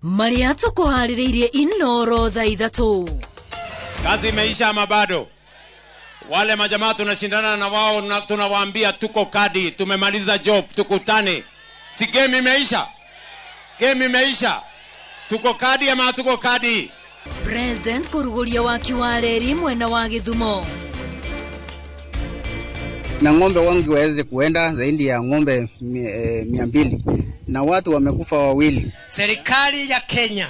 Mariato kuhariririe Inoro thaa 3. Kazi imeisha ama bado? Wale majamaa tunashindana na wao na tunawaambia tuko kadi, tumemaliza job, tukutane. Si game imeisha? Game imeisha. Tuko kadi ama tuko kadi? President kuruguria wa Kiwareri mwena wa Githumo. Na ng'ombe wangi waweze kuenda zaidi ya ng'ombe 200 na watu wamekufa 2. Serikali ya Kenya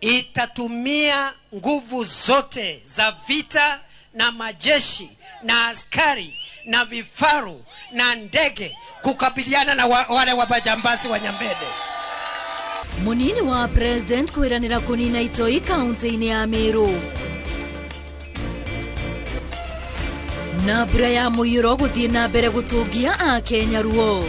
itatumia nguvu zote za vita na majeshi na askari na vifaru na ndege kukabiliana na wale wabajambazi wa Nyambede. Munini wa president kwiranira kunina Itoi county ya Meru. Na mbura ya mũiyũro gũthiĩ na mbere gũtũngia a Kenya ruo.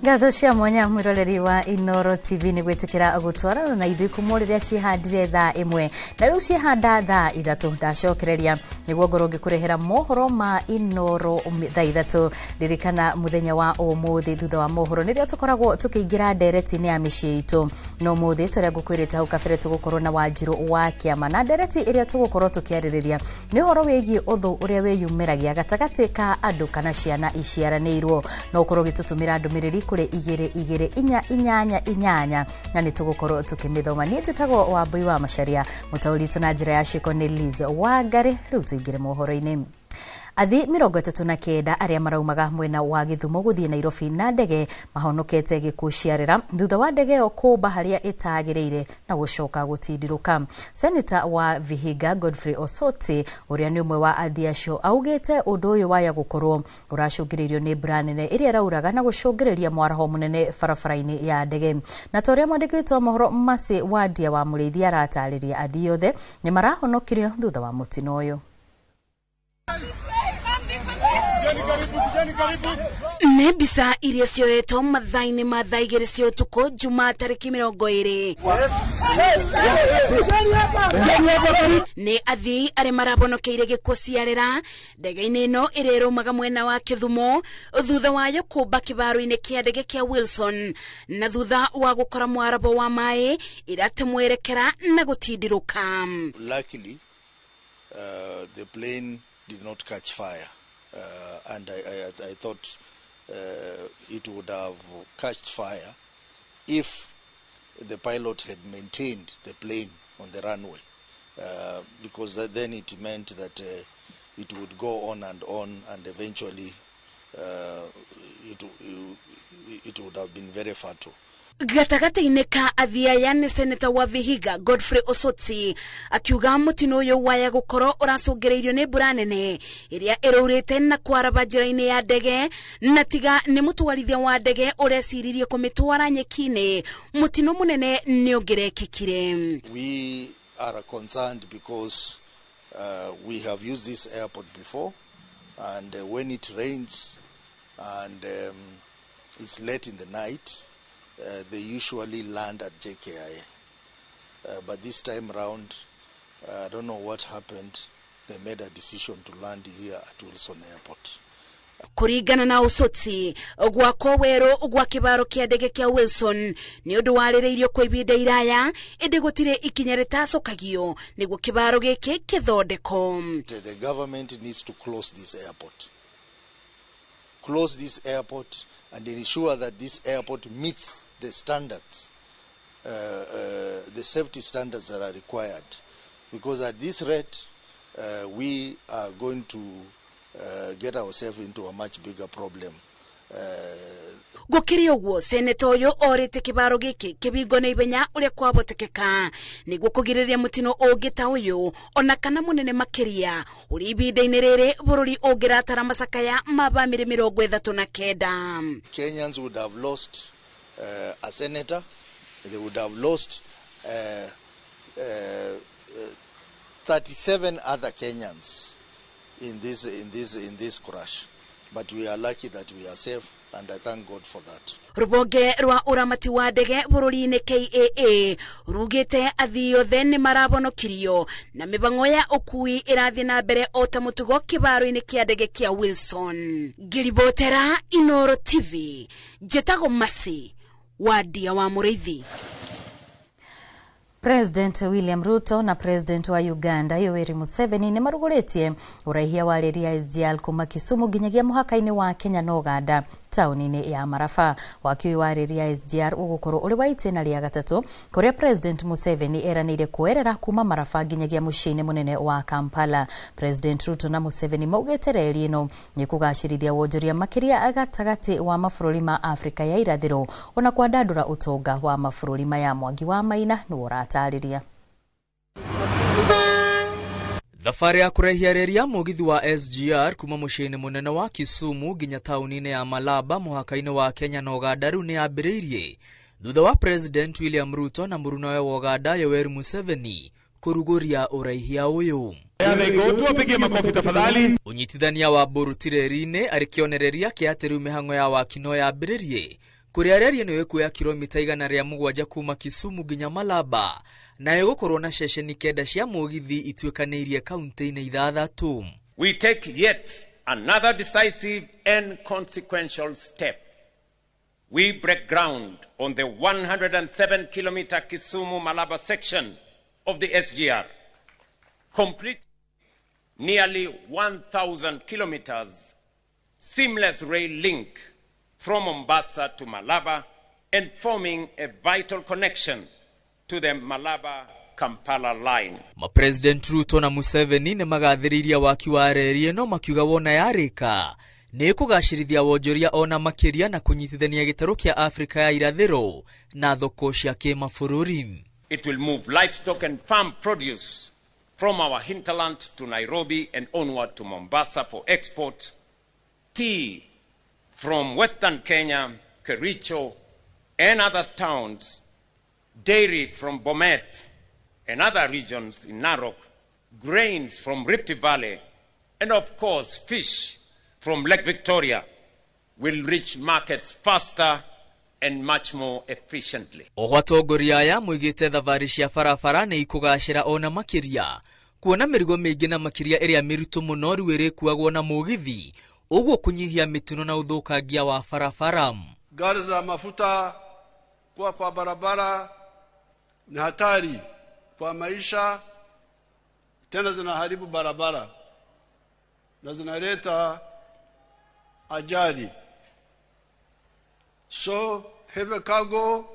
Gathocia mwanya mwiroreri wa Inoro TV ni gwetekera gutwarana na ithui kumuriria cihandire thaa 1 na riu cihanda thaa 3 ndacokereria niguo ngoro ngikurehera mohoro ma Inoro thaa 3 ririkana muthenya wa umuthi thutha wa mohoro nirio tukoragwo tukiingira ndereti-ini ya micii itu no muthi turia ngukwirite hau kabere tugukorwo na Wanjiru wa Kiama na ndereti iria tugukorwo tukiaririria ni horo wigi uthu uria wiyumiragia gatagati ka andu kana ciana iciaranirwo no ukorwo gitutumira ndumiriri kuri 288 na nitugukorwo tukimithoma ni titagwo wa Mbui wa Macharia mutauri tuna njira ya shiko ni Liz Wangari riu tuingire mohoro-ini. Athi 39 aria maraumaga mwena wa Githumo guthie Nairobi na ndege mahonokete gikuciarira thutha wa ndege yo kumba haria itagirire na gucoka gutindiruka. Senator wa Vihiga Godfrey Osoti uria ni umwe wa athi acio augite undu uyu waya gukorwo uracungiririo ni mbura nene iria rauraga na gucungiriria mwaraho munene barabara-ini ya ndege. Na toria mwandikitwo mohoro Masi Wadia wa Muriithi aratariria athi yothe ni marahonokirio thutha wa mutino uyu. Nebisa iria cioetwo mathaa-ini ma thaa 2 cia utuku Jumaa tariki 20 ni athii aria marabonokeire gikuo ciarira ndege-ini ino iria irumaga mwena wa Kithumo thutha wayo kumba kibaro-ini kia ndege kia Wilson na thutha wa gukora mwarabo wa mai iratemwerekera na gutindiruka. Luckily the plane did not catch fire and I thought it would have catched fire if the pilot had maintained the plane on the runway because then it meant that it would go on and eventually it would have been very fatal. Gatagati-ini ka athia yani Senator wa Vihiga Godfrey Osoti akiuga mutino uyu waya gukoro uracungiriirio ni mbura nene iria irurite na kwaraba njira-ini ya ndege na tiga ni mutwarithia wa ndege ureciririe kumitwara nyeki-ini mutino munene ni ungirekekire. We are concerned because we have used this airport before and when it rains and it's late in the night they usually land at JKIA. But this time around, I don't know what happened. They made a decision to land here at Wilson Airport. Kurigana na Osoti gwako weru gwa kibaro kia ndege kia Wilson ni undu waririirio kwa ibinda iraya indi gutire ikinya ritacokagio niguo kibaro giki kithondeko. The government needs to close this airport. Close this airport and ensure that this airport meets the standards, the safety standards that are required. Because at this rate, we are going to get ourselves into a much bigger problem. Gukiri uguo Senator uyu orite kibaro giki kibingo na ibenya uria kwabotekeka niguo kugiriria mutino ungita uyu ona kana munene makiria uri ibinda-ini riri bururi ungiratara macakaya ma bamiri 39. Kenyans would have lost a senator, they would have lost 37 other Kenyans in this crash, but we are lucky that we are safe, and I thank God for that. Rubonge rwa uramati wa ndege bururi-ini KAA rugite athii othe ni marabonokirio na mibango ya ukui irathi na mbere o ta mutugo kibaro-ini kia ndege kia Wilson. Ngiribotera Inooro TV, njetago Masi wa Ndia wa Muriithi. President William Ruto na President wa Uganda Yoweri Museveni ni marugoretie uraihia wa reri ya SGR kuma Kisumu ginyagia muhaka-ini wa Kenya na Uganda tauni-ini ya Marafa. Wakiui wa reri ya SGR ugukoro uri wa itena ria gatatu kuria President Museveni eranire kuerera kuma Marafa ginyagia muciĩ-ini munene wa Kampala. President Ruto na Museveni maugite reri ino ni kugacirithia wonjoria makiria gatagati wa mabũrũri ma Afrika ya irathiro ona kwandandura utonga wa mabũrũri maya. Mwangi wa Maina ni ũratariria. Thabarĩ ya kũraihia reri ya mũgithi wa SGR kuma mũciĩ-ini munene wa Kisumu nginya tauni-ini ya Malaba mũhaka-ini wa Kenya na Uganda rĩu nĩ yambĩrĩirie thutha wa President William Ruto na mũrunawe wa Uganda Yoweri Museveni kũrugũria ũraihia ũyũ. Ũnyitithania wa mbũruti reri-inĩ arĩ kĩonereria kĩa atĩ rĩu mĩhang'o ya waki no yambĩrĩrie kũrĩa reri ĩno ĩkuoya kilomita 107 kuma Kisumu nginya Malaba na ĩgũkorwo na ceceni 9 cia mũgithi ituĩkanĩirie kaunti-inĩ 6. We take yet another decisive and consequential step. We break ground on the 107-kilometer Kisumu-Malaba section of the SGR, complete nearly 1,000 kilometers seamless rail link from Mombasa to Malaba and forming a vital connection to the Malaba-Kampala line. President Ruto na Museveni ni magathĩrĩirie waki wa reri ĩno makiuga wona yarĩka nĩ kũgacĩrithia wonjoria ona makĩria na kũnyitithania gĩtarũ kĩa Afrika ya irathĩro na thoko cia kĩmabũrũri. It will move livestock and farm produce from our hinterland to Nairobi and onward to Mombasa for export, tea from Western Kenya, Kericho, and other towns, dairy from Bomet and other regions in Narok, grains from Rift Valley, and of course fish from Lake Victoria will reach markets faster and much more efficiently. Atongoria aya moigite thabarĩ cia barabara nĩ ikũgacĩra ona makĩria kuona mĩrigo mĩingĩ na makĩria ĩrĩa mĩritũ mũno rĩu ĩrĩkuagwo na mũgithi ũguo kunyihia mĩtino na ũthũkangia wa barabara. Gari za mafuta kwa barabara ni hatari kwa maisha, tena zinaharibu barabara na zinaleta ajali. So heavy cargo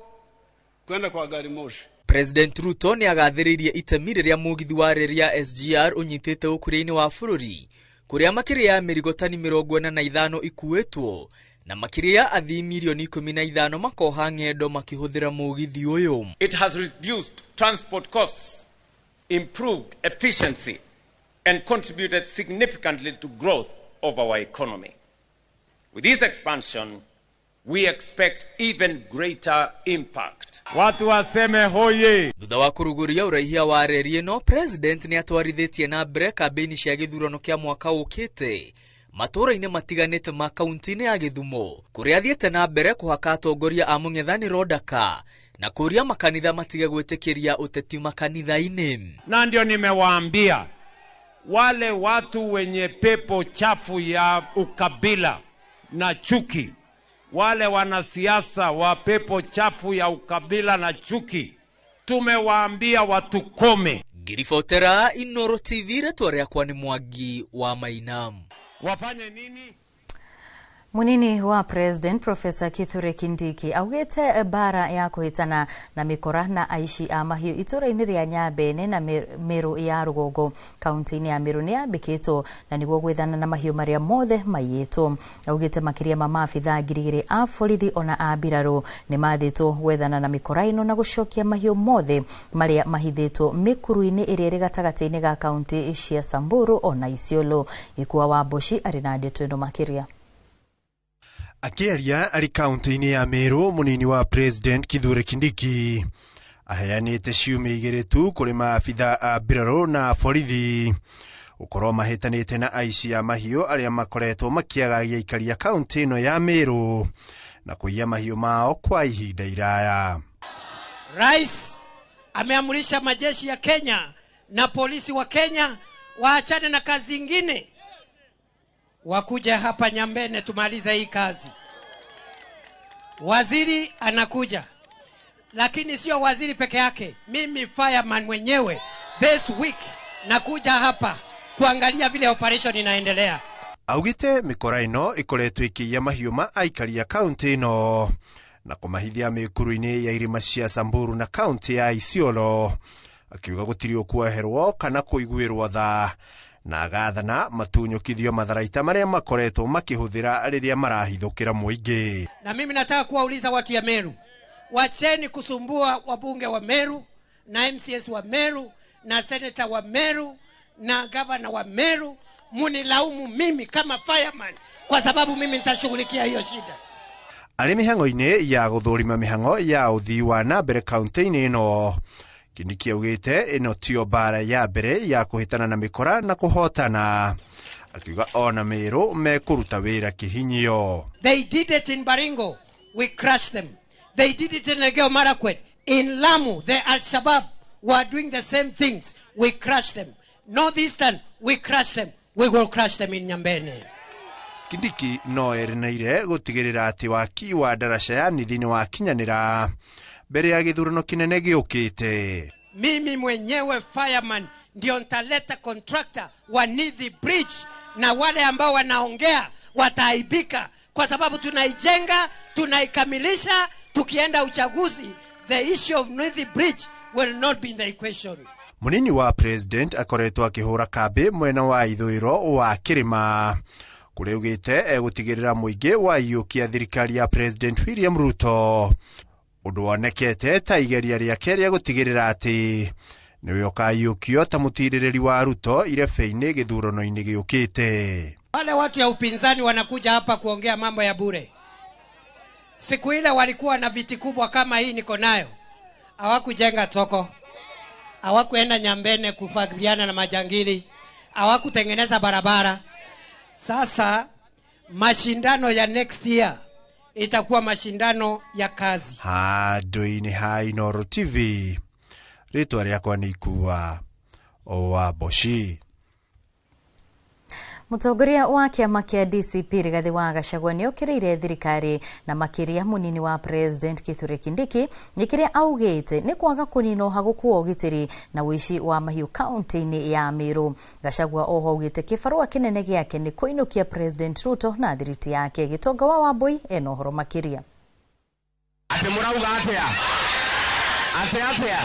kwenda kwa gari moshi. President Ruto ni agathĩrĩirie itemi rĩrĩa mũgithi wa reri ya SGR ũnyitĩte ũkũria-inĩ wa bũrũri kuria makĩria ya mĩrigo tani 45 ikuĩtwo na makĩria ya athii milioni 15 makoha ng'endo makĩhũthĩra mũgithi ũyũ. It has reduced transport costs, improved efficiency, and contributed significantly to growth of our economy. With this expansion, we expect even greater impact. Watu waseme hoye. Thutha wa kũrugũria ũraihia wa reri ĩno, President nĩ atwarithĩtie na mbere kambĩini cia gĩthurano kĩa mwaka ũkĩte matũũra-inĩ matiganĩte ma kaunti-inĩ ya Gĩthumo kũrĩa athiĩte na mbere kũhaka atongoria a mũng'ethanĩro ndaka na kũria makanitha matige gwĩtĩkĩria ũteti makanitha-inĩ. Na ndio nimewaambia wale watu wenye pepo chafu ya ukabila na chuki, wale wanasiasa wa pepo chafu ya ukabila na chuki, tumewaambia watukome. Ngiribotera Inooro TV, rĩtwa rĩakwa nĩ Mwangi wa Maina. Wafanye nini? Munini wa President Professor Kithure Kindiki augite bara ya kuhitana na mikora na aishi a mahiũ itũra-inĩ rĩa Nyambene na Meru ya Rugongo kaunti-inĩ ya Meru nĩ yambĩkĩtwo na nĩguo gwĩthana na mahiũ marĩa mothe maiyĩtwo. Augite makĩria ma maabitha 2,000 a borithi ona a mbirarũ nĩ mathĩtwo gwethana na mikora ĩno na gũcokia mahiũ mothe marĩa mahithĩtwo mĩkuru-inĩ ĩrĩa ĩrĩ gatagatĩ-inĩ ga kaunti cia Samburu ona Isiolo. Ikua wa Boshi arĩ na ndeto ĩno makĩria. Akĩaria arĩ kaunti-inĩ ya Meru, munini wa President Kithure Kindiki aheanite ciumia igĩrĩ tu kũrĩ maabitha mbirarũ na borithi ukorwo mahitanite na aici ya mahiũ arĩa makoretwo makiagagia aikari a kaunti ĩno ya Meru na kuiya mahiũ mao kwa ihinda iraya. Rais ameamrisha majeshi ya Kenya na polisi wa Kenya waachane na kazi ingine, wakuja hapa Nyambene tumalize hii kazi. Waziri anakuja, lakini sio waziri peke yake. Mimi fireman mwenyewe this week nakuja hapa kuangalia vile operation inaendelea. Augite mikora ino ikoretwo ikiiya mahiũ ma aikari a kaunti ino na kumahithia mĩkuru-inĩ ya irĩma cia Samburu na kaunti ya Isiolo, akiuga gũtirĩ ũkweherwo kana kũiguĩrwo tha, na agathana matunyũkithio matharaita marĩa makoretwo makĩhũthĩra rĩrĩa marahithũkĩra mũingĩ. Na mimi nataka kuwauliza watu ya Meru, wacheni kusumbua wabunge wa Meru na MCS wa Meru na senator wa Meru na governor wa Meru. Munilaumu mimi kama fireman kwa sababu mimi nitashughulikia hiyo shida. Arĩ mĩhang'o-inĩ ya gũthũrima mĩhang'o ya ũthii wa na mbere kaunti-inĩ ĩno, Kindiki augĩte ĩno tio bara ya mbere ya kũhĩtana na mĩkora na kũhotana, akiuga ona Meru mekũruta wĩra kĩhinyio. They did it in Baringo, we crushed them. They did it in Elgeyo Marakwet. In Lamu, the Al-Shabaab were doing the same things. We crushed them. Northeastern, we crushed them. We will crush them in Nyambene. Kindiki no ereneire gũtigĩrĩra atĩ waki wa ndaraca ya nithini wa kinyanĩra mbere ya gĩthurano kĩnene gĩũkĩte. Mimi mwenyewe fireman ndio nitaleta contractor wa Nithi Bridge, na wale ambao wanaongea wataaibika kwa sababu tunaijenga, tunaikamilisha. Tukienda uchaguzi, the issue of Nithi Bridge will not be in the equation. Munini wa president akoretwo akĩhũra kambi mwena wa ithũĩro wa kĩrĩma, kũrĩa augĩte gũtigĩrĩra mũingĩ wa iyũkia thirikari ya President William Ruto, ũndũ wonekete ta igeria rĩake rĩa gũtigĩrĩra atĩ nĩwe ũkaiyũkio ta mũtirĩrĩri wa Ruto irebe-inĩ gĩthurano-inĩ gĩũkĩte. Wale watu ya upinzani wanakuja hapa kuongea mambo ya bure. Siku ile walikuwa na viti kubwa kama hii niko nayo, hawakujenga toko, hawakuenda Nyambene kufabiliana na majangili, hawakutengeneza barabara. Sasa mashindano ya next year itakuwa mashindano ya kazi. Handũ-inĩ ha Inooro TV, rĩtwa rĩakwa nĩ Ikua Waboshi. Mũtongoria wa kĩama kĩa DCP Rigathi wa Gachagua nĩ okĩrĩire thirikari na makĩria munini wa President Kithure Kindiki nĩ kĩrĩa augĩte nĩ kwaga kũnina ũhagũku wa ũgitĩri na ũici wa mahiũ kaunti-inĩ ya Meru. Gachagua oho augĩte kĩbarũa kĩnene gĩake nĩ kũinũkia President Ruto na thiriti yake. Gĩtonga wa Wambui ena ũhoro makĩria. Ate mũrauga atĩa? Atĩa?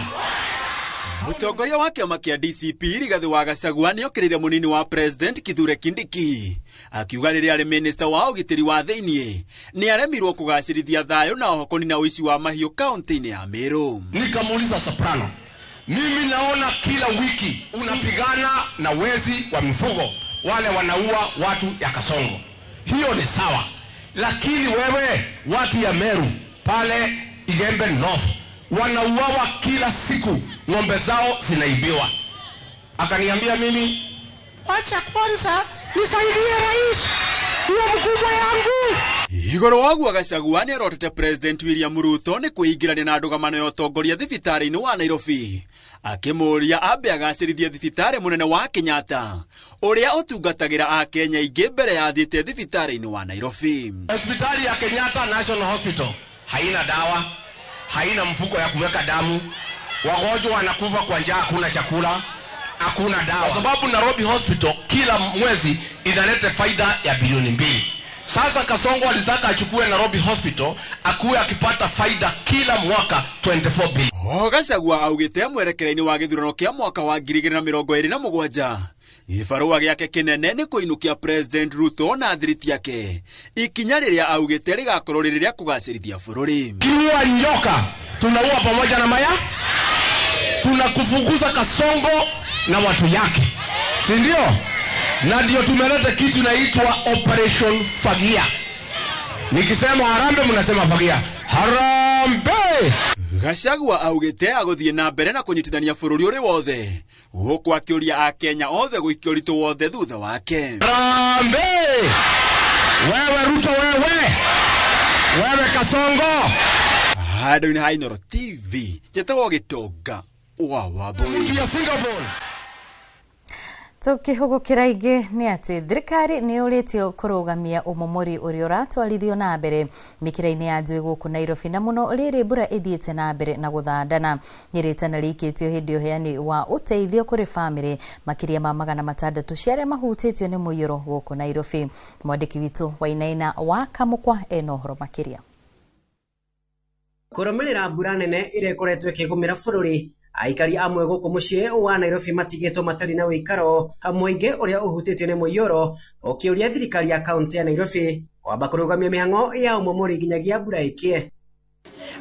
Mũtongoria wa kĩama kĩa DCP Rigathi wa Gachagua nĩ okĩrĩire munini wa President Kithure Kindiki, akiuga rĩrĩa arĩ minister wa ũgitĩri wa thĩinĩ nĩ aremirwo kũgacĩrithia thayũ na oho kũnina ũici wa mahiũ kaunti-inĩ ya Meru. Nikamuuliza Soprano, mimi naona kila wiki unapigana na wezi wa mifugo wale wanaua watu ya Kasongo. Hiyo ni sawa, lakini wewe watu ya Meru pale Igembe North wanauawa kila siku, ng'ombe zao zinaibiwa. Akaniambia mimi, wacha kwanza nisaidie rais, ndio mkubwa yangu. Igoro waguo Gachagua nĩ arotete President William Ruto nĩ kwĩingĩrania na ndũgamano ya ũtongoria thibitarĩ-inĩ wa Nairobi, akĩmũria ambe agacĩrithie thibitarĩ mũnene wa Kenyatta ũrĩa ũtungatagĩra Akenya aingĩ mbere ya athiĩte thibitarĩ-inĩ wa Nairobi. Hospitali ya Kenyatta National Hospital haina dawa, haina mfuko ya kuweka damu, wagonjwa wanakufa kwa njaa, hakuna chakula, hakuna dawa. Kwa sababu Nairobi Hospital kila mwezi inaleta faida ya bilioni 2. Sasa Kasongo alitaka achukue Nairobi Hospital akuwe akipata faida kila mwaka 24 billion. Gachagua augĩte mwerekereini wa gĩthurano kĩa mwaka wa 2027 gĩbarũa gĩake kĩnene nĩ kũinũkia President Ruto na thiriti yake, ikinya rĩrĩa augĩte rĩgakorwo rĩrĩ rĩa kũgacĩrithia bũrũri. Kiua nyoka tunaua pamoja na maya, tunakufukuza Kasongo na watu yake, si ndio? Na ndio tumeleta kitu inaitwa Operation Fagia. Nikisema harambe mnasema fagia. Harambe! Gachagua augite aguthie na mbere na kunyitithania bururi uri wothe guku akiuria a Kenya othe guikia uritu wothe thutha wake. Rambe wewe Ruto, wewe Kasongo. Handũ-inĩ ha Inooro TV njĩtagwo Gĩtonga wa Wambũi. Tukihugukira ingi ni ati thirikari ni uritio kurugamia umomori uria uratwarithio na mbere mikira-ini ya njui guku Nairobi na muno riri mbura ithiite na mbere na guthandana nyiritana rikitio hindi uheani wa uteithio kuri family makiria ma 600 ciare mahutitio ni muiyuro guku Nairobi. Mwandiki witu Wainaina wa Kamukwa eno horo makiria. Kurumirira mbura nene irekoretwo ikigumira bururi, aikari amwe guku mucii wa Nairobi matigitwo matari na wikaro hamweingi uria uhutitio ni muiyuro ukiuria thirikari ya kaunti ya Nairobi kwamba kurugamia mihango ya umomori nginyagia mbura ikie.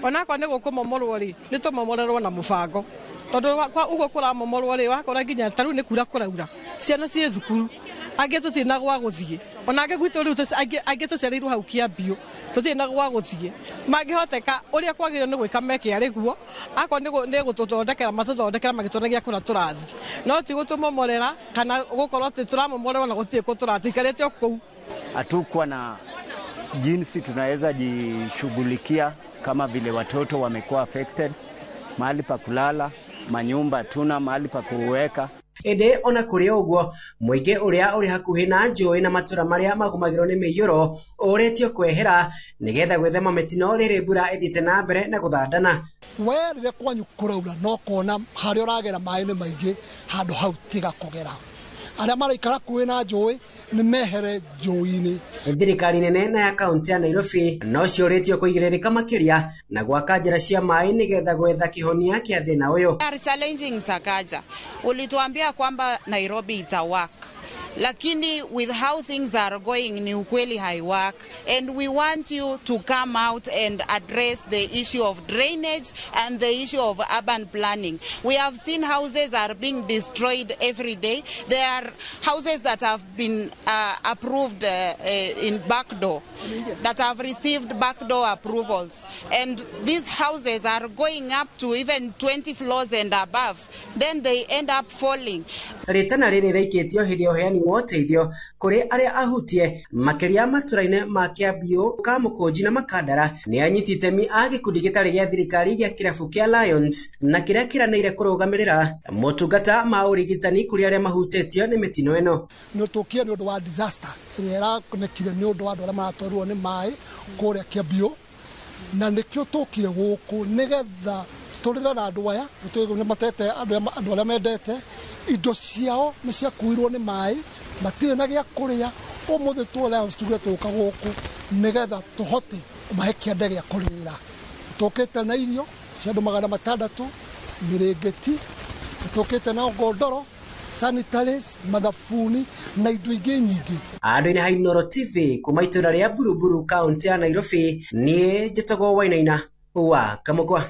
Onakwa ni guku momorwo ri ni tumomorerwo na mubango tondu kwa ugo kura momorwo ri wakora nginya taru ni kura kuraura ciana cie thukuru ange tutina gwa guthie onake gwitu riu ange tucereirwo hau Kiambiu tutina gwa guthie mangihoteka uria kwagire ni gwika meke ariguo ako ni gututhondekera matuthondekera magitunagia kuna turathi no ti gutumomorera kana gukorwo ti turamomorerwo na gutie ko turathi ikarete oku. Hatukuwa na jinsi tunaweza jishughulikia kama vile watoto wamekuwa affected, mahali pa kulala, manyumba tuna mahali pa kuweka. Ede ona kuri ogwo muingi uria uri hakuhi na njui na matura maria magumagirwo ni miyuro uretio kwehera nigetha gwithema mitino riri mbura ithite na mbere na guthandana. Werire kwanyu kuraura no kona hari uragera maini maingi handu hau tiga kugera aria maraikara kuwi na njui ni mehere njui-ini. Thirikari nene na ya kaunti ya Nairobi no cioretio kuigiririka makiria na gwaka njira cia mai nigetha gwetha kihonia kia thina uyu. Are challenging Sakaja. Ulituambia kwamba Nairobi itawaka, lakini with how things are going ni ukweli haiwork, and we want you to come out and address the issue of drainage and the issue of urban planning. We have seen houses are being destroyed every day. There are houses that have been approved in backdoor, that have received backdoor approvals, and these houses are going up to even 20 floors and above, then they end up falling. Ritana riri reikitio hindi uheani woteithio kuri aria ahutie makiria maturaine ma Kiambiu Kamukunji na Makandara ni anyitite mi agikundi gitari gia thirikari gia kirabu kia Lions na kiria kiranire kurugamirira motungata ma urigitani kuri aria mahutitio ni mitino eno. No tukia ni undu wa disaster ira konekire ni undu wa andu aria maratwarwo ni mai kuria Kiambiu na nikio tukire guku nigetha turira na andu aya tutigune matete andu aria mendete indo ciao ni cia kuirwo ni mai matire na gia kuria umuthe twala studio tuka guku nigetha tuhote mahe kiande gia kurira tukite na irio cia andu 600 mirengeti tukite na ngondoro sanitaries madafuni na indo ingi nyingi. Andu-ini ha Inooro TV kuma itura ria Buruburu kaunti ya Nairobi ni njĩtagwo Wainaina wa Kamukwa.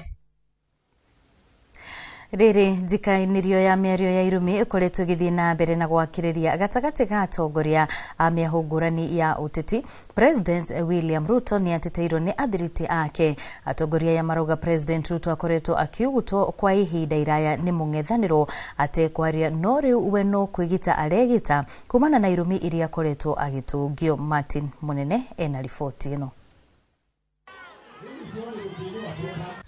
Riri njikainirio ya mĩario ya irumi ikoretwo githii na mbere na gwakiriria gatagati ga atongoria a mĩahũ ngũrani ya uteti. President William Ruto ni ateteirwo ni athiriti ake. Atongoria ya marauga President Ruto akoretwo akiugutwo kwa ihinda iraya ni mũng'ethanĩro atekwaria no riu we no kwigita aregita kumana na irumi iria akoretwo agitungio. Martin Munene ena riboti ino.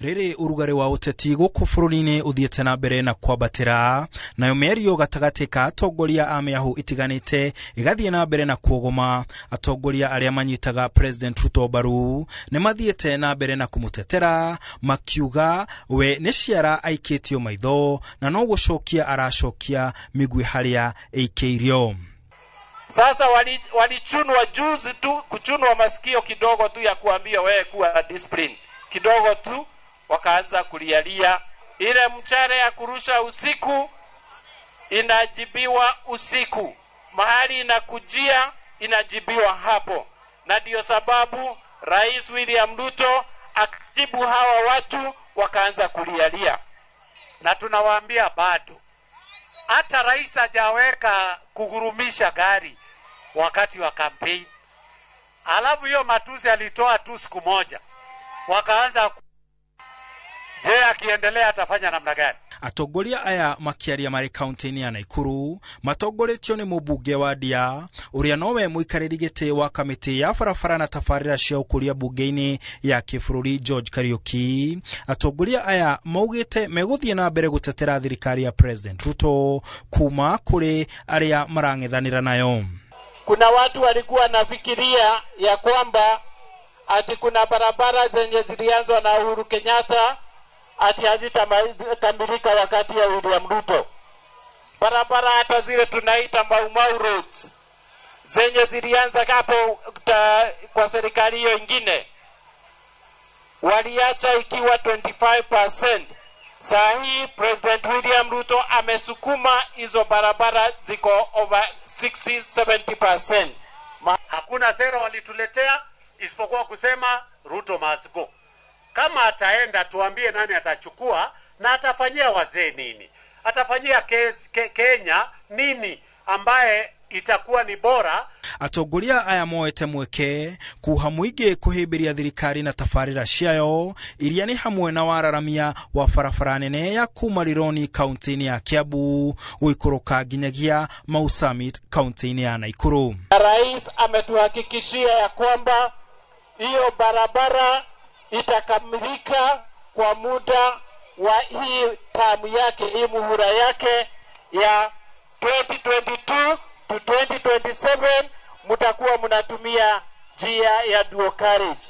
Riri urugari wa uteti guku bururi-ini uthiete na mbere na kwambatira nayo mĩario gatagati ka atongoria a mĩahũ itiganite igathie na mbere na kuogoma. Atongoria aria manyitaga President Ruto mbaru ni mathiete na mbere na kumutetera makiuga we ni ciara aikitio maitho na no gucokia aracokia migwi haria eikeirio. Sasa walichunwa juzi tu, kuchunwa masikio kidogo tu ya kuambia wewe kuwa discipline kidogo tu, wakaanza kulialia. Ile mchare ya kurusha usiku inajibiwa usiku, mahali inakujia inajibiwa hapo. Na ndio sababu Rais William Ruto akijibu hawa watu wakaanza kulialia. Na tunawaambia bado hata rais hajaweka kugurumisha gari wakati wa campaign. Alafu hiyo matusi alitoa tu siku moja, wakaanza Je, akiendelea atafanya namna gani? Atongoria aya makiaria mari kaunti-ini ya Naikuru matongoretio ni mubunge wa Ndia uria nowe muikariri giti wa kamiti ya barabara na tabarira cia ukuria bunge-ini ya kibururi George Kariuki. Atongoria aya maugite meguthie na mbere gutetera thirikari ya President Ruto kuma kuri aria marang'ethanira nayo. Kuna watu walikuwa nafikiria ya kwamba ati kuna barabara zenye zilianzwa na Uhuru Kenyatta ati hazitakamilika wakati ya William Ruto. Barabara hata zile tunaita Mau roads zenye zilianza hapo kwa serikali hiyo ingine waliacha ikiwa 25%. Saa hii President William Ruto amesukuma hizo barabara ziko over 60-70%. Hakuna sera walituletea isipokuwa kusema Ruto must go. Kama ataenda tuambie nani atachukua na atafanyia wazee nini? Atafanyia Kenya nini ambaye itakuwa ni bora? Atongoria aya moete mweke kuha muingi kuhimbiria thirikari na tabarira ciayo iria ni hamwe na wararamia wa barabara nene ya kuma Rironi kaunti-ini ya Kiambu guikuruka nginyagia Mau Summit kaunti-ini ya Naikuru. Rais ametuhakikishia ya kwamba hiyo barabara itakamilika kwa muda wa hii tamu yake, hii muhula yake ya 2022 to 2027. Mutakuwa mnatumia njia ya dual carriage.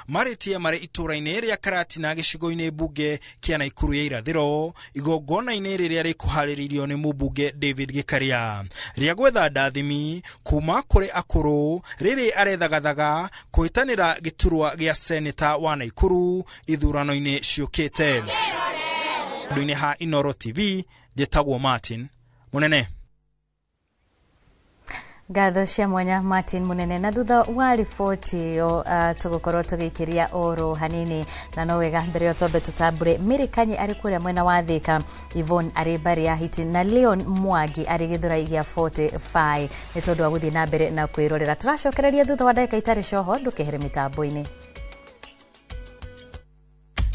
Maritia mari itura-ini ria Karatina gicigo-ini bunge kia Naikuru ya irathiro igongona-ini riria rikuhariririo ni mubunge David Gikaria ria gwetha ndathimi kuma kuri akuru riri arethagathaga kuhitanira giturwa gia seneta wa Naikuru ithurano-ini ciukite. Nduini ha Inoro TV jetagwo Martin Munene. Gatho cia mwanya Martin Munene. Na thutha wa riboti yo tugukorwo tugikiria oro hanini na no wega mbere yo tombe tutambure Mirikanyi ari kuria mwena wa Thika, Yvonne ari bari ya Hiti na Leon Mwangi ari githura gia 45 ni tondu wa guthie na mbere na kwirorera. Turacokereria thutha wa ndagika itari coho ndukihere mitambo-ini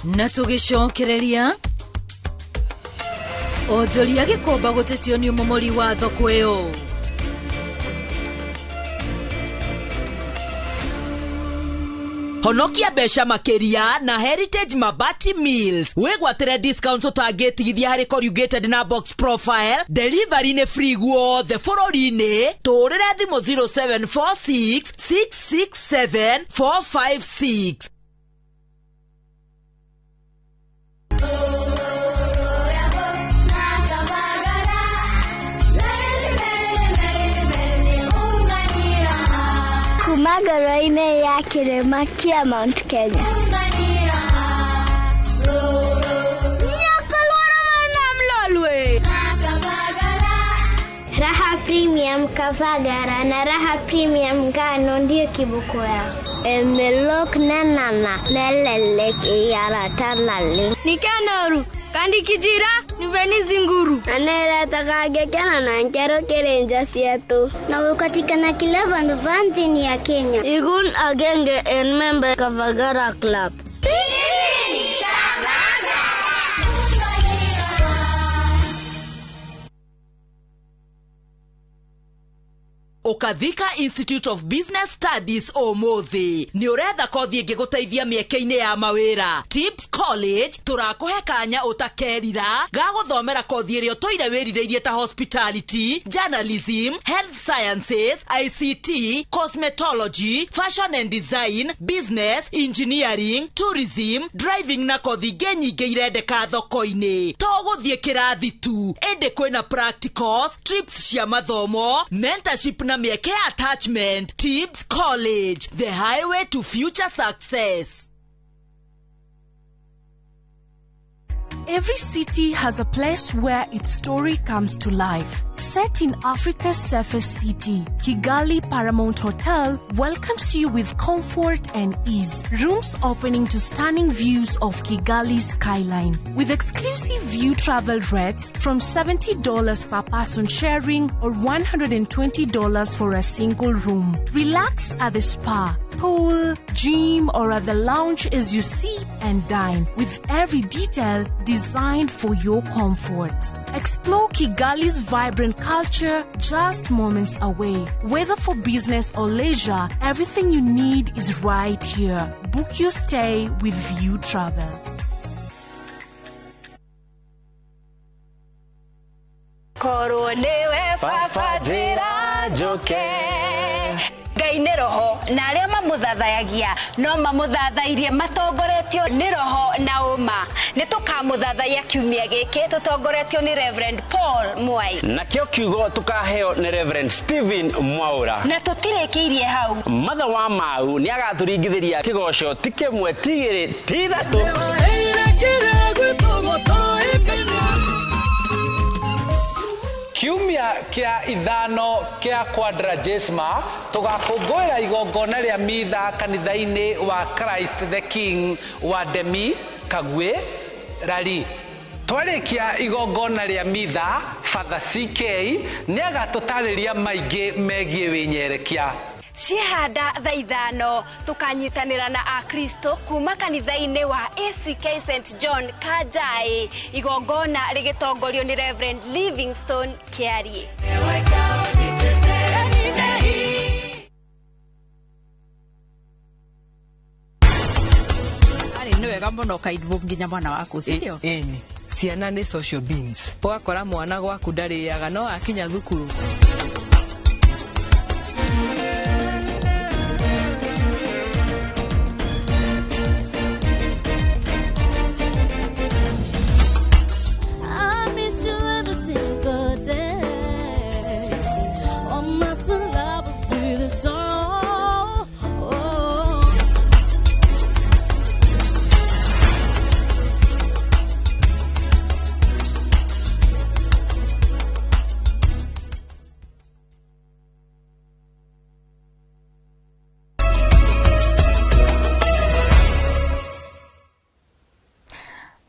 na tugicokereria onjoria gikomba gutetio ni umomori wa thoko iyo. Honokia besha makeria na Heritage Mabati Mills. Wegwatire discounts utagetigithia hari corrugated na box profile. Delivery ne free guo the fororine. Torere thimo 0746 667 456. Magaraine ya Kirema kia Mount Kenya. Raha Premium Kavagara na Raha Premium Ngano ndio kibuko yao. Emelok nanana neleleke yara tanale. Nikanoru kandi kijira niveni zinguru. Anela takage kana na nkero kerenja sietu. Na ukatikana kileva ndvanti ya Kenya. Igun agenge en member Kavagara Club. Okathika Institute of Business Studies Omothi ni uretha kothi ingiguteithia mieke-ini ya mawira. Tips College turakuhe kanya utakerira ga guthomera kothi iria toire wirireirie ta hospitality, journalism, health sciences, ICT, cosmetology, fashion and design, business, engineering, tourism, driving na kothi nyingi irendeka thoko-ini. To guthie kirathi tu, ende kwina practicals, trips cia mathomo, mentorship na mieke attachment. Tips College, the highway to future success. Every city has a place where its story comes to life. Set in Africa's safest city, Kigali Paramount Hotel welcomes you with comfort and ease. Rooms opening to stunning views of Kigali's skyline. With exclusive view travel rates from $70 per person sharing or $120 for a single room. Relax at the spa, pool, gym, or at the lounge as you sit and dine, with every detail designed for your comfort. Explore Kigali's vibrant culture just moments away. Whether for business or leisure, everything you need is right here. Book your stay with View Travel. Ngai roho na aria mamuthathayagia no mamuthathairie matongoretio ni roho na uma ni tukamuthathaya kiumia giki tutongoretio ni Reverend Paul Mwai na kio kiugo tukaheo ni Reverend Stephen Mwaura na tutirikiirie hau matha wa mau ni agaturingithiria kigoco tikimwe tigiri tithatu Kiumia kia ithano kia Quadragesima tugakungwira igongona ria mitha kanitha-ini wa Christ the King wa Demi Kagwe Rari. Twarikia igongona ria mitha, Father CK ni agatutariria maingi megie winyerekia. Cihanda thaa ithano tukanyitanira na Akristo kuma kanitha-ini wa ACK St John Kajai igongona rigitongorio ni Reverend Livingstone Kiarie. Ni wega muno kaidvo nginya mwana wako sindio? Eni ciana ni social beings. Wakora mwana gwaku ndariaga no akinya thukuru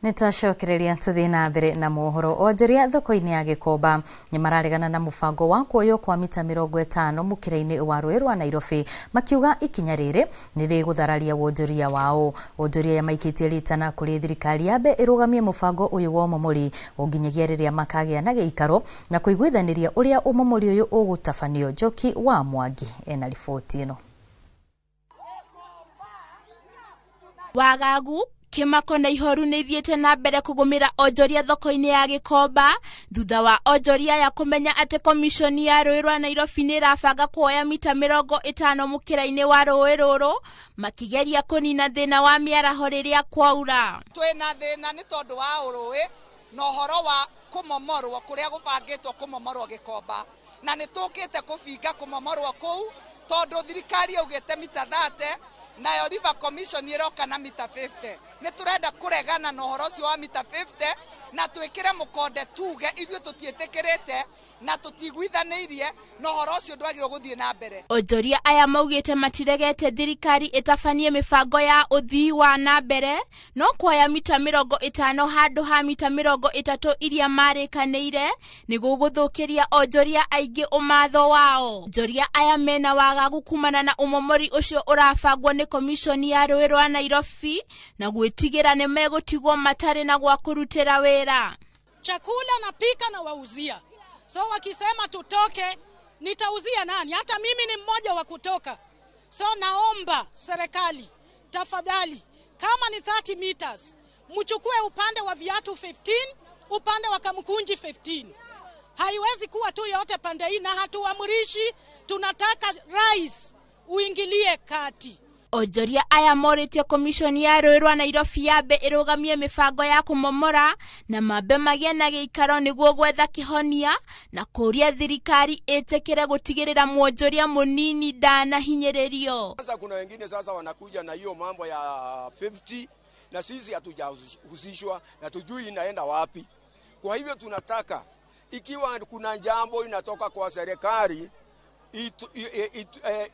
Nitwacokereria tuthi na mbere na mohoro. Onjoria thoko-ini ya Gikomba ni mararegana na mubango wa kuoyo kwa mita 50 mukira-ini wa Rũĩ rwa Nairobi, makiuga ikinya riri ni riguthararia wonjoria wao. Onjoria ya maikitie ritana kuri thirikari yabe irugamie mubango uyu wa umomori unginyagia riria makagia na giikaro na kuiguithaniria uria umomori uyu ugutafanio. Njoki wa Mwangi ena riboti ino. Wagagu Kimako na ihoru ni ithiete na mbere kugumira onjoria thoko-ini ya Gikomba thutha wa onjoria ya kumenya ati komishoni ya Rũĩ rwa Nairobi ni irabanga kuoya mita 50 mukira-ini wa rũĩ rũrũ makigeria kunina thina wa miaraho riria kwaura. Twina thina ni tondu wa rũĩ na horo wa kumomorwo kuria gubangitwo kumomorwo Gikomba na ni tukite kubinga kumomorwo kuu tondu thirikari augite mita 30 nayo River Commission iroka na mita 50. Ni turenda kuregana na horo cio wa mita 50 na twikire mukonde tuge ithuĩ tutietekerete na tutiguithanirie no horo cio ndwagirwo guthie na mbere. Onjoria aya maugite matiregete thirikari itafanie mibango ya uthii wa na mbere no kuoya mita 50 handu ha mita 30 iria marikaniire niguo guthukiria onjoria aingi umatho wao. Onjoria aya mena wagagu kumana na umomori ucio urabangwo ni komishoni ya Rũĩ rwa Nairobi na gwitigira ni megutigwo matari na gwa kurutira wira. Chakula napika na wauzia. So wakisema tutoke, nitauzia nani? Hata mimi ni mmoja wa kutoka. So naomba serikali, tafadhali, kama ni 30 meters, mchukue upande wa viatu 15, upande wa Kamkunji 15. Haiwezi kuwa tu yote pande hii na hatuamrishi, tunataka rais uingilie kati. Onjoria aya morĩtie komishoni ya Rũĩ rwa Nairobi yabe irugamie mibango ya kumomora na mabe magie na giikaro niguo gwetha kihonia na kuria thirikari itekere gutigirira mwonjoria munini ndana hinyiririo. Sasa kuna wengine sasa wanakuja na hiyo mambo ya 50 na sisi hatujahusishwa na tujui inaenda wapi. Kwa hivyo tunataka ikiwa kuna jambo inatoka kwa serikali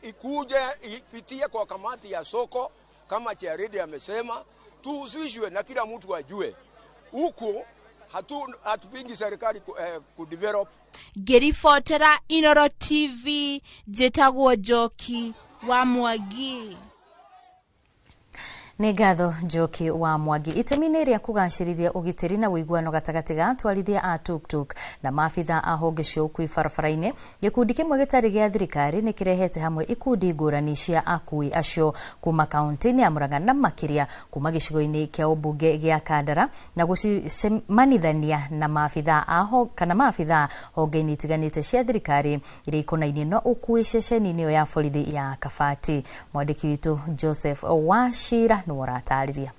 ikuje ipitie kwa kamati ya soko kama Charity amesema, tuhusishwe na kila mtu ajue. Huko hatupingi serikali kudevelop. Gerifotera Inoro TV, Jetagwo Njoki wa Mwangi. Nĩ ngatho Njoki wa Mwangi. Itemi-inĩ rĩa kũgacĩrithia ũgitĩri na ũiguano gatagatĩ ga atwarithia a tuk-tuk na maabitha a honge cia ũkui barabara-inĩ, gĩkundi kĩmwe gĩtarĩ gĩa thirikari nĩ kĩrehete hamwe ikundi ngũrani cia akui acio kuma kaunti-inĩ ya Murang'a na makĩria kuma gĩcigo-inĩ kĩa ũmbunge gĩa Kandara na gũcimanithania na maabitha honge-inĩ itiganĩte cia thirikari iria ikonainie na ũkui ceceni-inĩ ĩyo ya borithi ya Kabati. Mwandĩki witũ Joseph Wachira nĩwaratariria.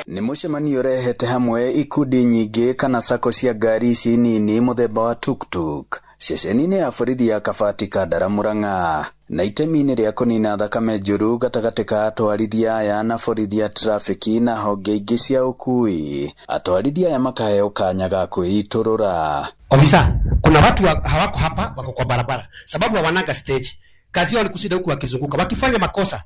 Nĩ mũcemanio ũrehete hamwe ikundi nyingĩ kana sako cia ngari ici nini mũthemba wa tuk-tuk ceceni-inĩ ya borithi ya Kabati Kandara Murang'a, na itemi-inĩ rĩa kũnina thakame njũru gatagatĩ ka atwarithia aya na borithi ya trafiki na honge ingĩ cia ũkui. Atwarithia aya makaheo kanya ga kwĩitũrũra. Ofisa, kuna watu hawako hapa, wako kwa barabara sababu hawanaga stage. Kazi yao ni kushinda huku wakizunguka. Wakifanya makosa,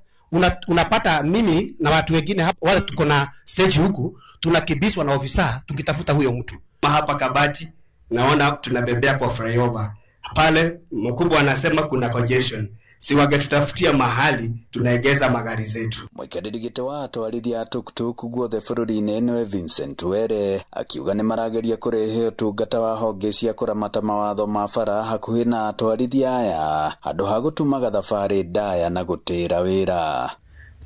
unapata mimi na watu wengine hapa wale tuko na stage huku tunakibiswa na ofisa tukitafuta huyo mtu. Hapa Kabati naona tunabebea kwa flyover. Pale mkubwa anasema kuna congestion. Si wangetutafutia mahali tunaegeza magari zetu. Mwikarĩri wa atwarithia a tuk-tuk guothe bũrũri-inĩ nĩwe Vincent Were akiuga nĩ marageria kũrehe ũtungata wa honge cia kũramata mawatho ma bara hakuhĩ na atwarithia aya handũ ha gũtumaga thabarĩ ndaya na gũtĩra wĩra.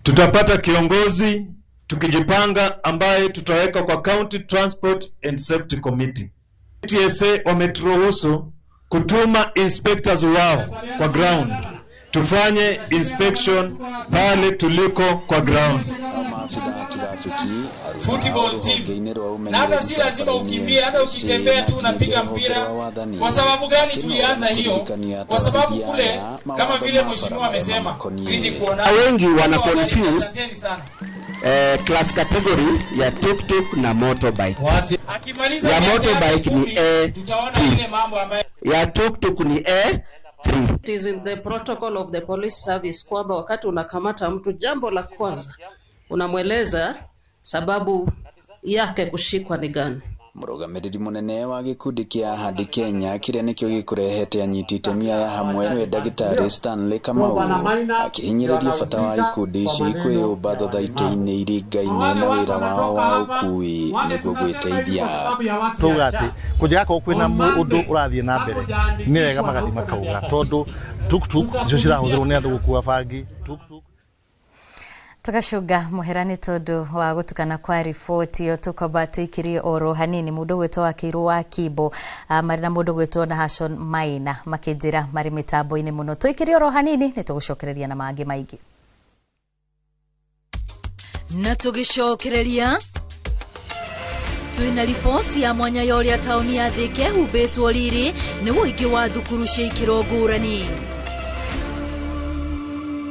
Tutapata kiongozi tukijipanga ambaye tutaweka kwa County Transport and Safety Committee. TSA wameturuhusu kutuma inspectors wao kwa ground tufanye inspection pale tuliko kwa ground. Football team. Na hata si lazima ukimbie, hata ukitembea tu unapiga mpira. Kwa sababu gani tulianza hiyo? Kwa sababu kule kama vile mheshimiwa amesema, zidi kuona wengi wana confuse class category ya tuk-tuk na motorbike. Akimaliza ya motorbike ni A, tutaona ile mambo ambayo ya tuk-tuk ni A. It is in the protocol of the police service kwamba wakati unakamata mtu, jambo la kwanza unamweleza sababu yake kushikwa ni gani. Mũrũgamĩrĩri mũnene wa gĩkundi kĩa Ahadi Kenya kĩrĩa nĩkĩo gĩkũrehete anyiti itemi aya hamwe nĩwe ndagĩtarĩ Stanley Kamau akĩhinyĩrĩria bata wa ikundi ici kwĩyũmba thothaitĩ-inĩ iringa-inĩ na wĩra wao wa ũkui nĩguo gwĩteithia. Tuga atĩ kũnjĩra kwĩna ũndũ ũrathiĩ na mbere nĩ wega magathi makauga tondũ tuk-tuk icio cirahũthĩrwo nĩ andũ gũkua bangi. Tuk-tuk Tukacunga muherani tondu wa gutukana kwa riboti yo tukoba tuikirie oro hanini mundu gwetwo wa Kiru wa Kibo mari na mundu gwetwo na Hashon Maina makinjira mari mitambo-ini muno. Tuikirie oro hanini ni tugucokereria na mangi maingi na tugicokereria twina riboti ya mwanya ya uria tauni ya Thike hubetwo riri ni muingi wa thukuru cia ikiro ngurani.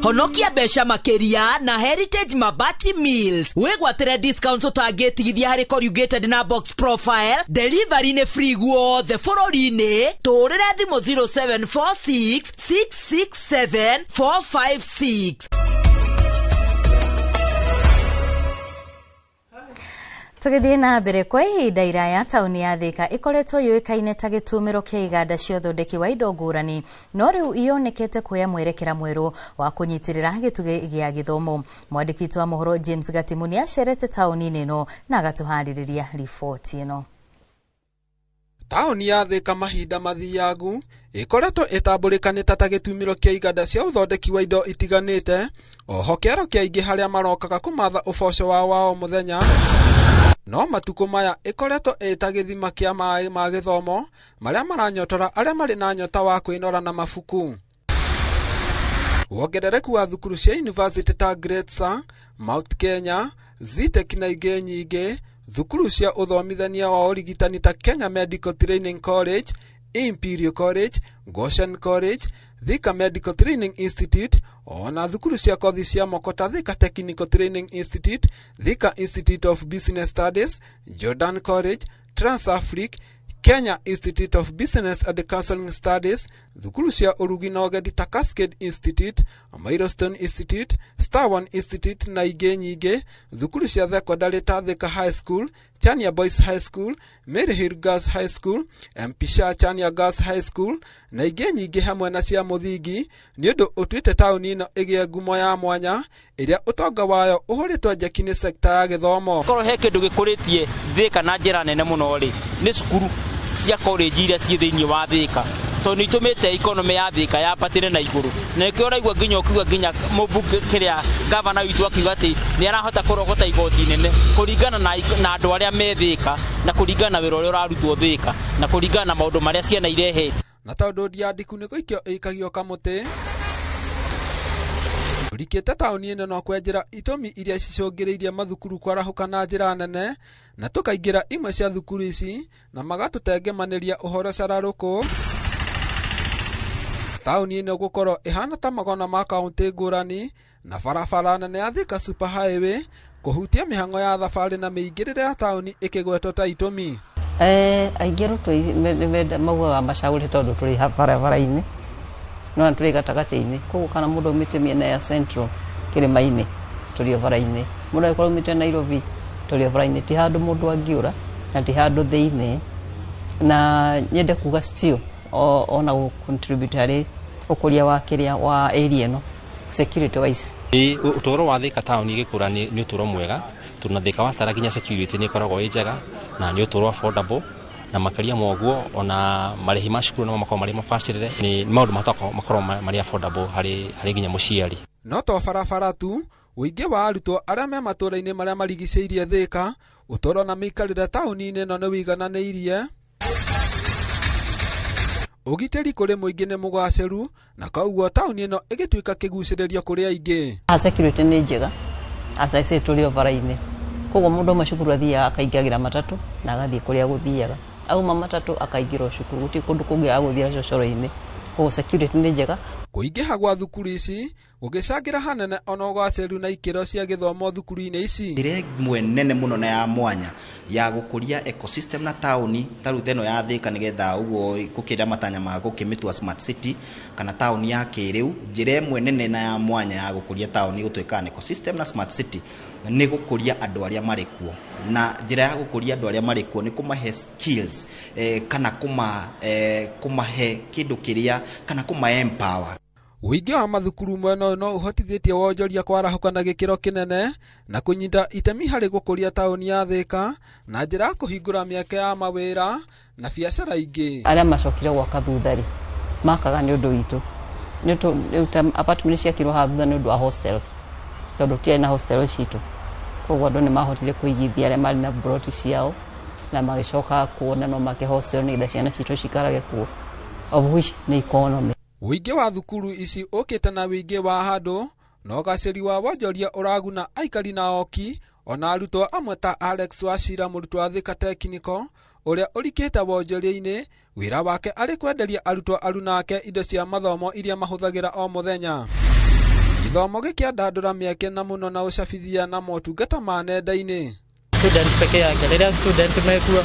Honokia besha makeria na Heritage Mabati Mills. Wegwatire discounts utagetigithia hari corrugated na box profile. Delivery ne free guothe bũrũri-inĩ. Tũrĩre thimũ 0746 667 456. Tugithie na mbere kwa ihinda iraya tauni ya Thika ikoretwo yuikaine ta gĩtumĩro kĩa iganda cia ũthondeki wa indo ngũrani, no rĩu ionekete kuoya mwerekera mwerũ wa kũnyitirĩra gĩtugĩ gĩa gĩthomo. Mwandĩki witũ wa mohoro James Gatimu nĩ acerete tauni-inĩ ĩno na agatuharĩrĩria riboti ĩno. Tauni ya Thika mahinda mathiagu ikoretwo ĩtambũrĩkanĩte ta gĩtumĩro kĩa iganda cia ũthondeki wa indo itiganĩte, oho kĩaro kĩa aingĩ harĩa marokaga kũmatha ũboco wao mũthenya. No matuko maya ikoretwo ĩta gĩthima kĩa maĩ ma gĩthomo marĩa maranyotora arĩa marĩ na nyota wa kwĩnora na mabuku. Wongerereku wa thukuru cia university ta Gretsa, Mount Kenya, Zetech na ingĩ nyingĩ, thukuru cia ũthomithania wa ũrigitani ta Kenya Medical Training College, Imperial College, Goshen College, Thika Medical Training Institute, ona thukuru cia kothi cia moko ta Thika Technical Training Institute, Thika Institute of Business Studies, Jordan College, Trans-Africa, Kenya Institute of Business and Counseling Studies, thukuru cia urugi na ũgendi ta Cascade Institute, Milestone Institute, Star One Institute na ingĩ nyingĩ, thukuru cia thekondarĩ ta Thika High School, Chania Boys High School, Mary Hill Girls High School, Mpisha Chania Girls High School na ingĩ nyingĩ hamwe na cia mũthingi, nĩ ũndũ ũtuĩte taũni ĩno ĩgĩe ngumo ya mwanya ĩrĩa ũtonga wayo ũhũrĩtwo njeki nĩ sekta ya gĩthomo. Korwo he kĩndũ gĩkũrĩtie Thika na njĩra nene mũno rĩ, nĩ cukuru cia college iria ciĩ thĩinĩ wa Thika, tondũ nĩ itũmĩte economy ya Thika yambatĩre na igũrũ. Na nĩkĩo ũraigua nginya ũkiuga nginya mũmbunge kĩrĩa gavana witũ akiuga atĩ nĩ arahota kũrogota igoti nene kũringana na andũ arĩa me Thika na kũringana na wĩra ũrĩa ũrarutwo Thika na kũringana na maũndũ marĩa ciana irehete. Na tondũ ndiandiku nĩ gũikio ĩikagio kamũtĩ, rikĩte taũni ĩno no kwenjera itũmi iria cicũngĩrĩirie mathukuru kwarahũka na njĩra nene, na tũkaingĩra imwe cia thukuru ici na magatũtengemanĩria ũhoro cararũkũ. Taũni ĩno gũkorwo ĩhana ta magona ma kaũntĩ ngũrani na barabara nene ya Thika Super Highway kũhutia mĩhang'o ya thabarĩ na mĩingĩrĩre ya taũni ĩkĩgwetwo ta itũmi. Aingĩ rũtũ maugaga macagũre tondũ tũrĩ barabara-inĩ no tũrĩ gatagatĩ-inĩ, koguo kana mũndũ aumĩte mĩena ya Central Kĩrĩma-inĩ tũrĩ bara-inĩ, mũndũ agĩkorwo aumĩte Nairobi tũrĩ bara-inĩ, ti handũ mũndũ angĩũra na ti handũ thĩinĩ, na nyende kuga still ona gũ contribute harĩ ũkũria wa kĩrĩa wa area ĩno security wise. Ũtũũro wa Thika town igĩkũra nĩ ũtũũro mwega, tondũ Thika watara nginya security nĩ ĩkoragwo ĩ njega na nĩ ũtũũro affordable, na makaria moguo ona marĩhi ma cukuru no makorwo marĩ mabacĩrĩre, nĩ maũndũ makorwo marĩ affordable harĩ nginya mũciari. No to barabara tu, ũingĩ wa arutwo arĩa me matũũra-inĩ marĩa marigicĩirie Thika, ũtũũro na mĩikarĩre taũni-inĩ ĩno nĩ ũigananĩirie. Ũgitĩri kũrĩ mũingĩ nĩ mũgacĩru, na koguo taũni ĩno ĩgĩtuĩka kĩgucĩrĩrio kũrĩ aingĩ. Security nĩ njega, as I say tũrĩ bara-inĩ, koguo mũndũ auma cukuru athiaga akaingagĩra matatũ na agathiĩ kũrĩa gũthiaga, auma matatũ akaingĩra cukuru, gũtirĩ kũndũ kũngĩ agũthiĩra cocoro-inĩ, koguo security nĩ njega. Kũingĩha gwa thukuru ici gũgĩcangĩra hanene ona ũgacĩru na ikĩro cia gĩthomo thukuru-inĩ ici. Njĩra ĩmwe nene mũno na ya mwanya ya gũkũria ecosystem na taũni ta rĩu ĩno ya Thika nĩgetha ũguo gũkĩra matanya ma gũkĩmĩtua smart city kana taũni ya kĩrĩu. Njĩra ĩmwe nene na ya mwanya ya gũkũria taũni gũtuĩka ecosystem na smart city nĩ gũkũria andũ arĩa marĩ kuo, na njĩra ya gũkũria andũ arĩa marĩ kuo nĩ kũmahe skills kana kũmahe kĩndũ kĩrĩa kana kũma-empower. Ũingĩ wa mathukuru mwena ũyũ no ũhotithĩtie wonjoria kwarahũka na gĩkĩro kĩnene na kũnyita itemi harĩ gũkũria taũni ya Thika na njĩra ya kũhingũra mĩeke ya mawĩra na biacara ingĩ. Arĩa macokire gwaka thutha-rĩ makaga nĩ ũndũ witũ, nĩ apartment ciakirwo haha thutha nĩ ũndũ wa hostels, tondũ tiarĩ na hostel citũ, koguo andũ nĩ mahotire kũigithia arĩa marĩ na broti ciao na magĩcoka kuona no make hostel nĩgetha ciana citũ cikarage kuo, of which nĩ economy. Ũingĩ wa thukuru ici ũkĩte na wĩingĩ wa handũ na ũgacĩri wa wonjoria ũraguna aikari na oki ona arutwo amwe ta Alex Wachira mũrutwo wa Thika Technical ũrĩa ũrikĩte wonjoria-inĩ, wĩra wake arĩ kwenderia arutwo arunake indo cia mathomo iria mahũthagĩra o mũthenya. Gĩthomo gĩkĩandandũra mĩeke na mũno na ũcabithia na motungata ma nenda-inĩ. Student peke yake, rĩrĩa student mekuo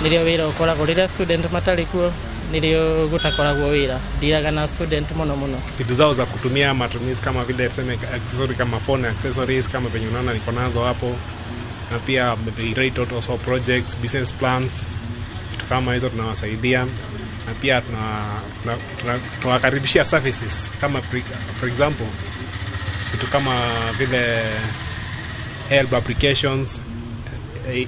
nĩrĩo wĩra ũkoragwo, rĩrĩa student matarĩ kuo nilio gutakoragwo wĩra. Ndiaga na student mono. Vitu zao za kutumia matumizi kama vile tuseme accessory kama phone accessories kama venye unaona niko nazo hapo, na pia they rate also projects, business plans, vitu kama hizo tunawasaidia, na pia tunawakaribishia services kama for example vitu kama vile help applications,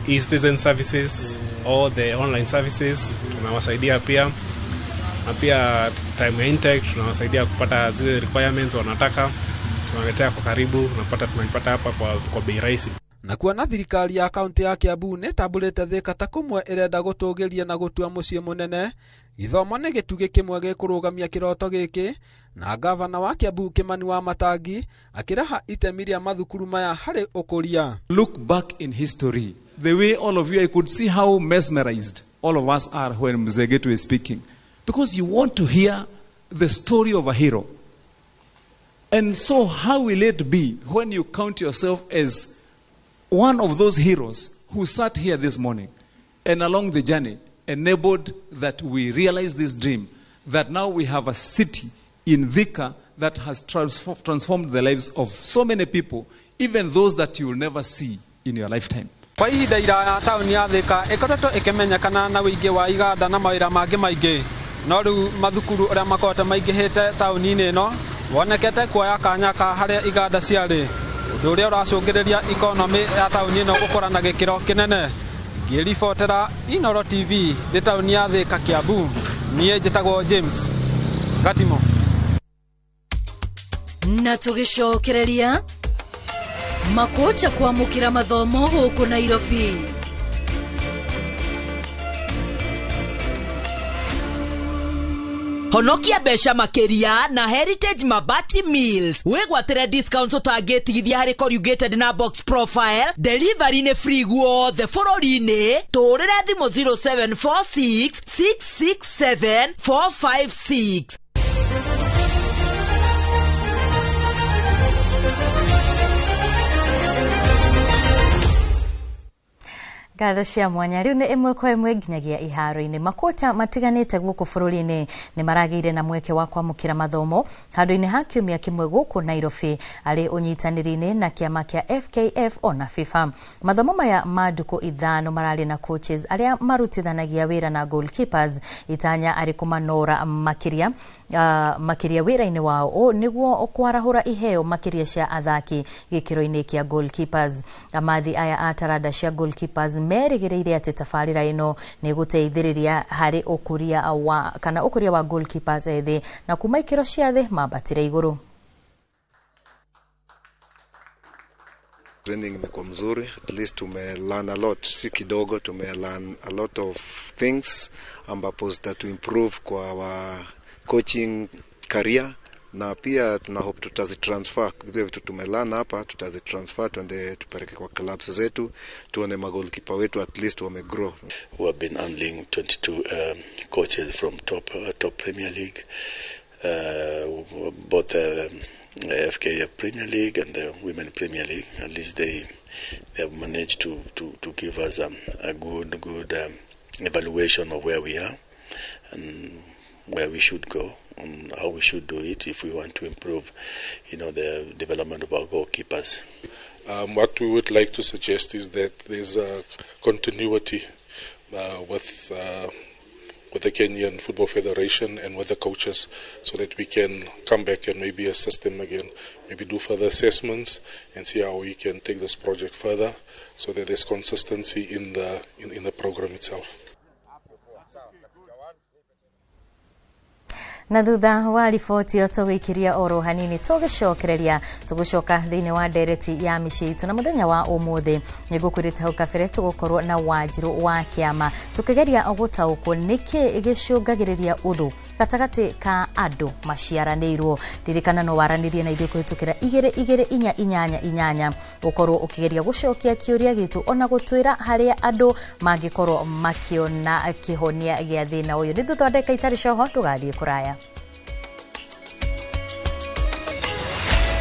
e-citizen services, all the online services tunawasaidia pia, na pia time intake tunawasaidia kupata zile requirements wanataka, tunaletea kwa karibu, tunapata hapa kwa bei rahisi. Na kuona thirikari ya kaunti ya Kiambu nĩtambũrĩte Thika ta kũmwe ĩrenda gũtũgĩria na gũtua mũciĩ mũnene, gĩthomo nĩ gĩtugĩ kĩmwe gĩkũrũgamia kĩroto gĩkĩ, na gavana wa Kiambu Kimani Wamatangi akĩraha itemi rĩa mathukuru maya harĩ ũkũria. Look back in history, the way all of you, I could see how mesmerized all of us are when Mzee Getu is speaking, because you want to hear the story of a hero. And so how will it be when you count yourself as one of those heroes who sat here this morning and along the journey enabled that we realize this dream, that now we have a city in Thika that has transformed the lives of so many people, even those that you will never see in your lifetime. Kwa ihinda iraya tauni ya Thika ikoretwo ikimenyekana na wĩingĩ wa iganda na mawĩra mangĩ maingĩ, no rĩu mathukuru arĩa makoretwo maingĩhĩte tauni-inĩ ĩno wonekete kuoya kanya ka harĩa iganda ciarĩ, ũndũ ũrĩa ũracũngĩrĩria ikonomi ya tauni ĩno gũkũra na gĩkĩro kĩnene. Ngĩribotera Inooro TV ndĩ tauni ya Thika, Kiambu, niĩ njĩtagwo James Gatimo. Na tũgĩcokereria makocha kwamũkĩra mathomo gũkũ Nairobi. Honokia besha makeria na Heritage Mabati Mills. Wegwatire discounts utangĩtigithia harĩ corrugated na box profile. Delivery nĩ free guothe bũrũri-inĩ. Tũrĩre thimũ 0746 667 456. Ngatho cia mwanya riu ni imwe kwa imwe nginyagia iharo-ini. Makota matiganite guku bũrũri-inĩ ni maragĩire na mweke wa kwamũkĩra mathomo handũ-inĩ ha kiumia kĩmwe gũkũ Nairobi arĩ ũnyitanĩri-inĩ na kĩama kĩa FKF ona FIFA. Mathomo maya ma ndukũ ithano mararĩ na coaches arĩa marutithanagia wĩra na goalkeepers, itanya arĩ kũmanora makĩria wĩra-inĩ wao nĩguo kwarahũra iheo makĩria cia athaki gĩkĩro-inĩ kĩa goalkeepers. Amathi aya a taranda cia goalkeepers merĩgĩrĩire atĩ tabarĩra ĩno nĩ gũteithĩrĩria harĩ ũkũria wa goalkeepers ethĩ na kuma ikĩro cia thĩ mambatĩre igũrũ. Training imekuwa mzuri, at least tumelearn a lot, si kidogo, tumelearn a lot of things ambapo zitatu improve kwa our coaching career, na pia tuna hope tutazitransfer vile vitu tumelearn hapa, tutazitransfer tuende tupeleke kwa clubs zetu, tuone magolikipa wetu at least wamegrow. We have been handling 22 coaches from top Premier League, both the FKF Premier League and the Women Premier League. At least they have managed to give us a good evaluation of where we are and where we should go and how we should do it if we want to improve, the development of our goalkeepers. What we would like to suggest is that there's a continuity with the Kenyan Football Federation and with the coaches, so that we can come back and maybe assist them again, maybe do further assessments and see how we can take this project further, so that there's consistency in the program itself. Na thutha wa riboti ĩyo tũgĩikĩria oro hanini tũgĩcokereria tũgũcoka thĩinĩ wa ndereti ya mĩciĩ itũ na mũthenya wa ũmũthĩ nĩngũkwĩrĩte hau kabere tũgũkorwo na Wanjirũ wa kĩama tũkĩgeria gũtaũkwo nĩkĩ gĩcũngagĩrĩria ũthũ gatagatĩ ka andũ maciaranĩirwo. Ririkana no waranĩrie na ithuĩ kũhĩtũkĩra 2288 ũkorwo ũkĩgeria gũcokia kĩũria gitũ ona gũtwĩra harĩa andũ mangĩkorwo makĩona kĩhonia gĩa thĩna ũyũ. Nĩ tũthondeka itarĩ coho ndũgathiĩ kũraya.